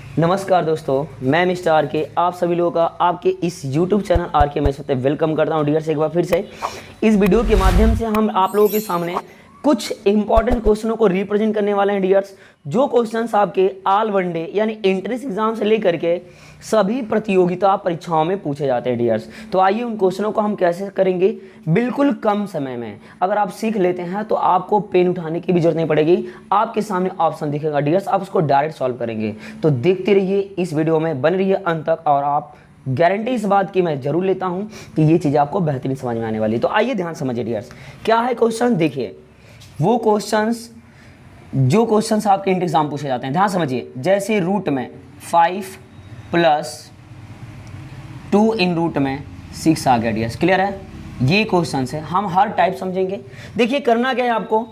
नमस्कार दोस्तों, मैं मिस्टर आर के आप सभी लोगों का आपके इस YouTube चैनल आर के मैथ्स पे वेलकम करता हूँ डियर्स। एक बार फिर से इस वीडियो के माध्यम से हम आप लोगों के सामने कुछ इंपॉर्टेंट क्वेश्चनों को रिप्रेजेंट करने वाले हैं डियर्स, जो क्वेश्चंस आपके ऑल वनडे यानी एंट्रेंस एग्जाम से लेकर के सभी प्रतियोगिता परीक्षाओं में पूछे जाते हैं डियर्स। तो आइए उन क्वेश्चनों को हम कैसे करेंगे बिल्कुल कम समय में। अगर आप सीख लेते हैं तो आपको पेन उठाने की भी जरूरत नहीं पड़ेगी, आपके सामने ऑप्शन दिखेगा डियर्स, आप उसको डायरेक्ट सॉल्व करेंगे। तो देखते रहिए इस वीडियो में, बने रहिए अंत तक, और आप गारंटी इस बात की मैं जरूर लेता हूं कि ये चीज़ आपको बेहतरीन समझ में आने वाली है। तो आइए ध्यान समझिए डियर्स, क्या है क्वेश्चन। देखिए वो क्वेश्चंस जो क्वेश्चंस आपके इंटर एग्जाम पूछे जाते हैं, ध्यान समझिए। जैसे रूट में 5 + 2 इन रूट में 6 आ गया डियर्स, क्लियर है। ये क्वेश्चंस है, हम हर टाइप समझेंगे। देखिए करना क्या है आपको,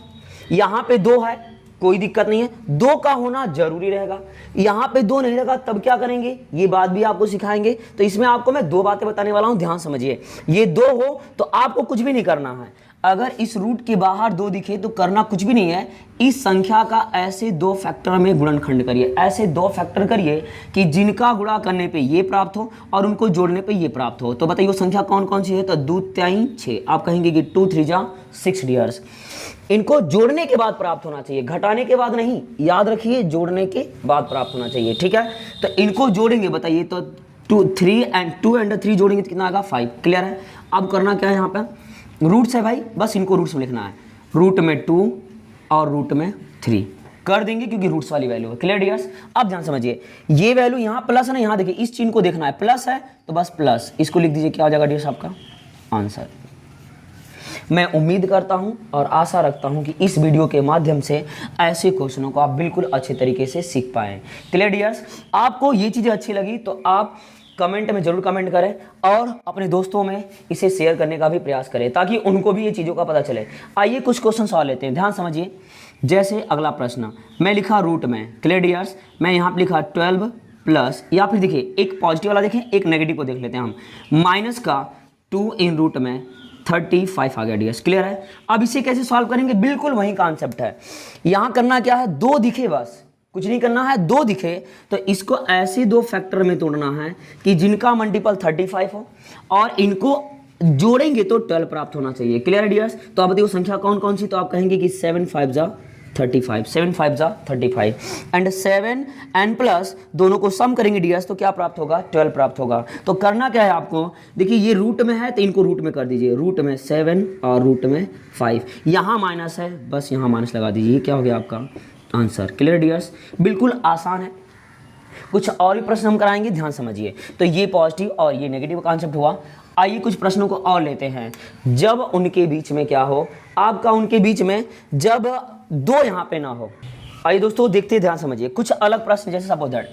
यहाँ पे 2 है, कोई दिक्कत नहीं है, 2 का होना जरूरी रहेगा। यहाँ पे 2 नहीं रहेगा तब क्या करेंगे, ये बात भी आपको सिखाएंगे। तो इसमें आपको मैं 2 बातें बताने वाला हूँ, ध्यान समझिए। ये 2 हो तो आपको कुछ भी नहीं करना है। अगर इस रूट के बाहर 2 दिखे तो करना कुछ भी नहीं है, इस संख्या का ऐसे 2 फैक्टर में गुणनखंड करिए, ऐसे 2 फैक्टर करिए कि जिनका गुणा करने पे ये प्राप्त हो और उनको जोड़ने पे ये प्राप्त हो। तो बताइए वो संख्या कौन कौन सी है। तो 2 3 6, आप कहेंगे कि 2 3 जा 6 डियर्स। इनको जोड़ने के बाद प्राप्त होना चाहिए, घटाने के बाद नहीं, याद रखिए जोड़ने के बाद प्राप्त होना चाहिए, ठीक है। तो इनको जोड़ेंगे, बताइए तो 2 एंड 3 जोड़ेंगे तो कितना आएगा 5, क्लियर है। अब करना क्या है, यहाँ पे रूट्स है भाई, बस इनको रूट्स में लिखना है। रूट में 2 और रूट में 3 कर देंगे क्योंकि रूट्स वाली वैल्यू है, क्लियर डियर्स। अब ध्यान समझिए, ये वैल्यू यहाँ प्लस है ना, यहाँ देखिए इस चिन्ह को देखना है, प्लस है तो बस प्लस, इसको लिख दीजिए, क्या हो जाएगा डियर्स आपका आंसर। मैं उम्मीद करता हूं और आशा रखता हूं कि इस वीडियो के माध्यम से ऐसे क्वेश्चनों को आप बिल्कुल अच्छे तरीके से सीख पाएं, क्लियर डियर्स। आपको ये चीज़ें अच्छी लगी तो आप कमेंट में जरूर कमेंट करें और अपने दोस्तों में इसे शेयर करने का भी प्रयास करें ताकि उनको भी ये चीज़ों का पता चले। आइए कुछ क्वेश्चन सॉल्व लेते हैं, ध्यान समझिए। जैसे अगला प्रश्न मैं लिखा रूट में, क्लियर डियर्स, मैं यहाँ पर लिखा 12 प्लस, या फिर देखिए एक पॉजिटिव वाला देखें, एक नेगेटिव को देख लेते हैं हम, माइनस का 2 इन रूट में 35 आ गया डियर्स, क्लियर है। अब इसे कैसे सॉल्व करेंगे, बिल्कुल वही कॉन्सेप्ट है। यहां करना क्या है, 2 दिखे, बस कुछ नहीं करना है, 2 दिखे तो इसको ऐसे 2 फैक्टर में तोड़ना है कि जिनका मल्टीपल 35 हो और इनको जोड़ेंगे तो 12 प्राप्त होना चाहिए, क्लियर है डियर्स। तो अब देखो संख्या कौन कौन सी, तो आप कहेंगे कि 7 5 जा 35, 7 5 जा 35 एंड 7 एंड प्लस दोनों को सम करेंगे डियर्स तो क्या प्राप्त होगा, 12 प्राप्त होगा। तो करना क्या है आपको, देखिए ये रूट में है तो इनको रूट में कर दीजिए, रूट में 7 और रूट में 5, यहाँ माइनस है बस यहाँ माइनस लगा दीजिए, क्या हो गया आपका आंसर, क्लियर डियर्स। बिल्कुल आसान है। कुछ और भी प्रश्न हम कराएंगे, ध्यान समझिए। तो ये पॉजिटिव और ये नेगेटिव कॉन्सेप्ट हुआ। आइए कुछ प्रश्नों को और लेते हैं। जब उनके बीच में क्या हो, आपका उनके बीच में जब 2 यहाँ पे ना हो। आइए दोस्तों देखते हैं, ध्यान समझिए। कुछ अलग प्रश्न, जैसे सपोज दैट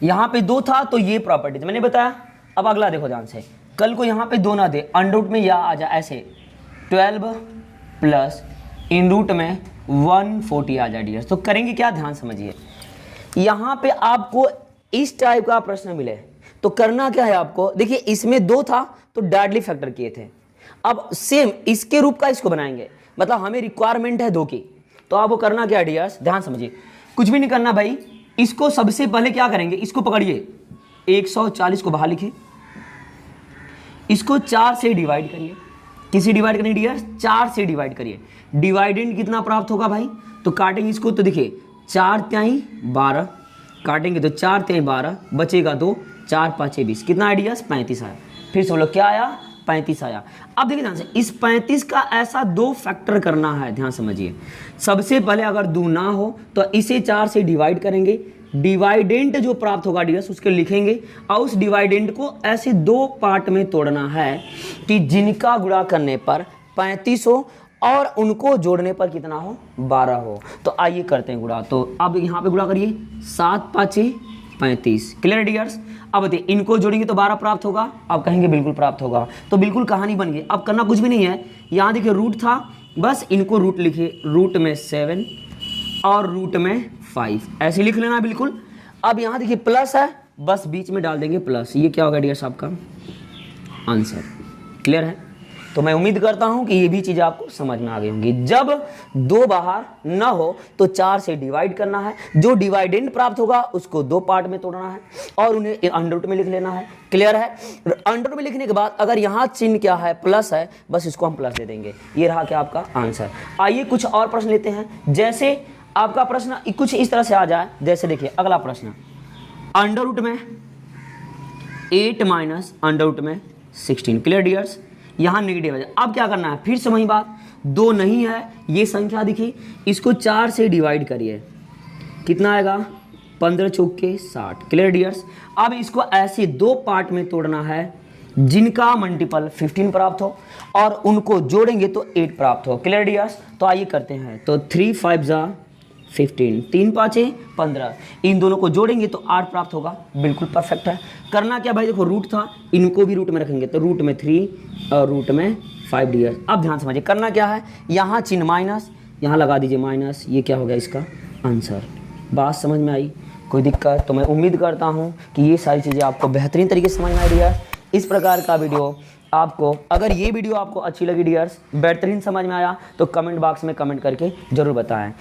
यहाँ पे 2 था तो ये प्रॉपर्टी मैंने बताया। अब अगला देखो ध्यान से, कल को यहाँ पे 2 ना दे, अंडर रूट में या आ जाए ऐसे 12 प्लस इन रूट में 140 आ जाए डियर्स। तो करेंगे क्या, ध्यान समझिए। यहाँ पे आपको इस टाइप का प्रश्न मिले तो करना क्या है आपको, देखिए इसमें 2 था तो डायरेक्टली फैक्टर किए थे। अब सेम इसके रूप का इसको बनाएंगे, मतलब हमें रिक्वायरमेंट है 2 की, तो आपको करना क्या है डियर्स, ध्यान समझिए। कुछ भी नहीं करना भाई, इसको सबसे पहले क्या करेंगे, इसको पकड़िए, 140 को बाहर लिखिए, इसको 4 से डिवाइड करिए। किसी डिवाइड करनी डियर्स, 4 से डिवाइड करिए। डिवाइडेंड कितना प्राप्त होगा भाई, तो काटेंगे इसको तो देखिए 4 3 12, काटेंगे तो 4 3 12, बचेगा 2, 4 5 20, कितना आया डियर्स 35 आया। फिर से बोलो क्या आया, 35 आया। अब देखिए ध्यान से, इस 35 का ऐसा 2 फैक्टर करना है, ध्यान समझिए। सबसे पहले अगर 2 ना हो तो इसे 4 से डिवाइड करेंगे, डिवाइडेंट जो प्राप्त होगा डियर्स उसके लिखेंगे और उस डिवाइडेंट को ऐसे 2 पार्ट में तोड़ना है कि जिनका गुणा करने पर 35 हो और उनको जोड़ने पर कितना हो, 12 हो। तो आइए करते हैं गुणा। तो अब यहाँ पे गुणा करिए, 7 5 35, क्लियर डियर्स। अब देखिए इनको जोड़ेंगे तो 12 प्राप्त होगा, आप कहेंगे बिल्कुल प्राप्त होगा। तो बिल्कुल कहानी बन गई। अब करना कुछ भी नहीं है, यहाँ देखिए रूट था, बस इनको रूट लिखिए, रूट में 7 और रूट में 5 ऐसे लिख लेना बिल्कुल। अब यहाँ देखिए प्लस है, बस बीच में डाल देंगे प्लस, ये क्या होगा डियर्स आपका आंसर, क्लियर है। तो मैं उम्मीद करता हूं कि ये भी चीज़ आपको समझ में आ गई होंगी। जब 2 बाहर न हो तो 4 से डिवाइड करना है, जो डिवाइडेंड प्राप्त होगा उसको 2 पार्ट में तोड़ना है और उन्हें अंडर रूट में लिख लेना है। क्लियर है? अंडर रूट में लिखने के बाद अगर यहाँ चिन्ह क्या है, प्लस है, बस इसको हम प्लस दे देंगे। ये रहा क्या आपका आंसर। आइए कुछ और प्रश्न लेते हैं। जैसे आपका प्रश्न कुछ इस तरह से आ जाए, जैसे देखिए अगला प्रश्न, अंडर रूट में 8 माइनस अंडर रूट में 16। Clear dears? यहाँ नेगेटिव है। अब क्या करना है, फिर से वही बात, 2 नहीं है, ये संख्या दिखी, इसको 4 से डिवाइड करिए, कितना आएगा, 15 चौके 60। Clear dears? अब इसको ऐसे 2 पार्ट में तोड़ना है जिनका मल्टीपल 15 प्राप्त हो और उनको जोड़ेंगे तो 8 प्राप्त हो। Clear dears? तो आइए करते हैं। तो 3 5 जा 15, 3 5 15, इन दोनों को जोड़ेंगे तो 8 प्राप्त होगा। बिल्कुल परफेक्ट है। करना क्या भाई, देखो रूट था, इनको भी रूट में रखेंगे तो रूट में 3 और रूट में 5 डियर। अब ध्यान समझिए, करना क्या है, यहाँ चिन्ह माइनस, यहाँ लगा दीजिए माइनस, ये क्या हो गया इसका आंसर। बात समझ में आई? कोई दिक्कत? तो मैं उम्मीद करता हूँ कि ये सारी चीज़ें आपको बेहतरीन तरीके से समझ में आ रही है। इस प्रकार का वीडियो आपको, अगर ये वीडियो आपको अच्छी लगी डियर्स, बेहतरीन समझ में आया, तो कमेंट बॉक्स में कमेंट करके ज़रूर बताएं।